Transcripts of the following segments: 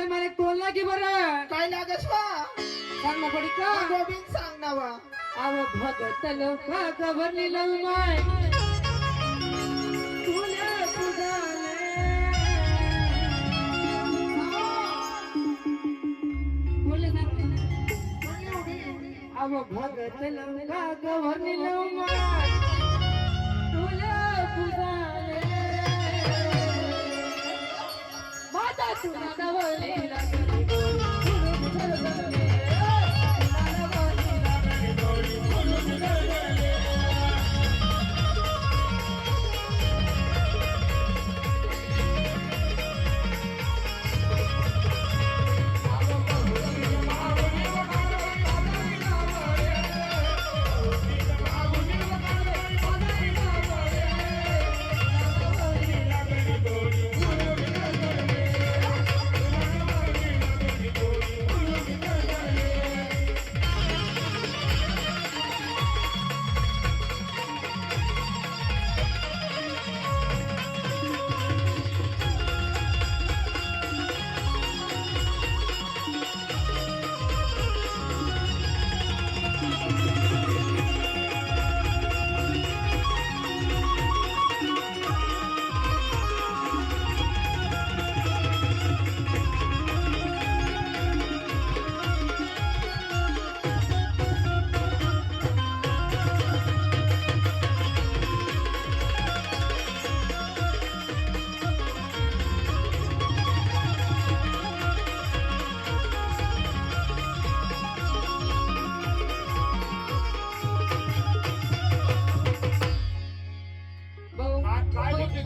मला कोण लागे बरं काय लागस वा सांग ना पडी का गोविंद सांग ना वा आव भगत लोका गवरली लवमाय तुला तुझाले बोले ना आव भगत लोका गवरली लवमाय तुला तुझाले माता तुला गवरली लागली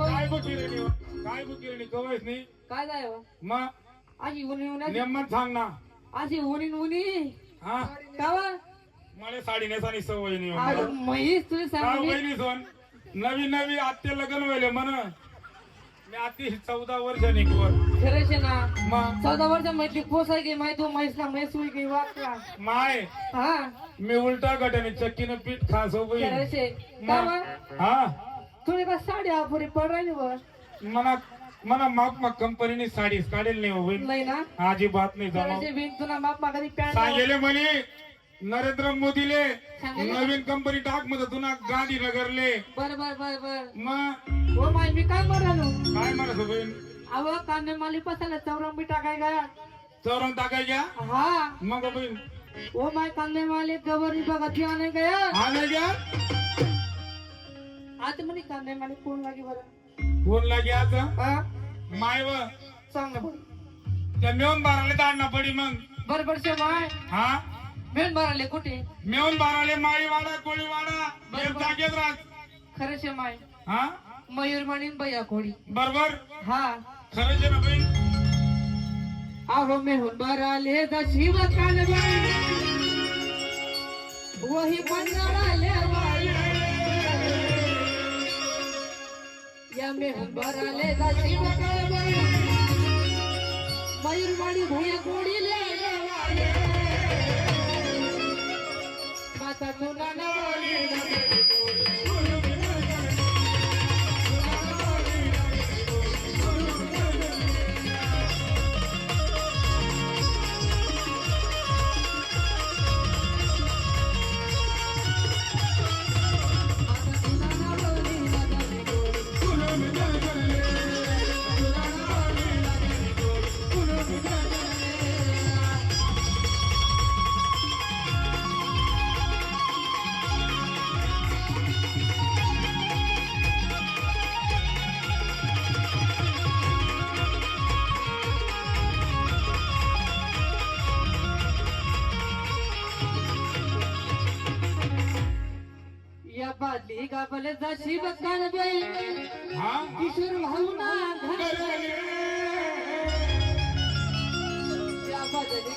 काय बुकिरणी कवयच नाही काय जाय मग आजी उनी उनी नेमत सांग ना आजी उनी उनी हा कावा मला साडी नेसानी सवय नाही अरे हो. महेश तुला का सांगली वहिनी सोन नवी नवी आत्ते लग्न व्हायले म्हण मी आत्ती 14 वर्षांनी कोर खरंच आहे ना मग 14 वर्ष मैत्री पोसाय गे माय तो महेशला महेश होई गे वाकला माय हा मी उलटा गटाने चक्कीनं पीठ खास हो बाई खरंच आहे कावा हा तुला का साडी आपुरी पड राहिली वर मना मना माप मा कंपनीने साडी काढेल नाही हो बाई नाही ना अजिबात नाही जमा खरंच आहे बिन तुला माप मागणी पॅन्ट सांगेले म्हणे नरेंद्र मोदीले सांगेले? नवीन कंपनी टाक मध्ये तुला गांधीनगरले बर बर बर बर मग हो माय मी काय म्हणालो काय म्हणत हो बहीण अव कांदे माली पसाला चौरंबी टाकाय गया चौरंग टाकाय घ्या हा मग बहीण ओ माय कांदे माली गवरी बघत आने गया हा नाही घ्या आता म्हणे कांदे माली कोण लागे बरं फोन लागे आता हा माय व सांग ना बरं त्या मेवून बाराले दाडना पडी मग बरोबर शे माय हा मेन भराले कुठे मेवून बाराले माळीवाडा कोळीवाडा हे बरोबर. जागेत राहत खरं शे माय हा मयूरमणी बया कोडी बरोबर हा खरंच आहे ना बहीण आहो मेहून भराले दशिव कानबाई वही बंजाराले वाले या मेहून भराले दशिव कानबाई मयूरमणी भैया कोडी ले वाले माता तुना या बादली गाबले जाशी बकान बाई हा किशोर भाऊना घर घरी. या बादली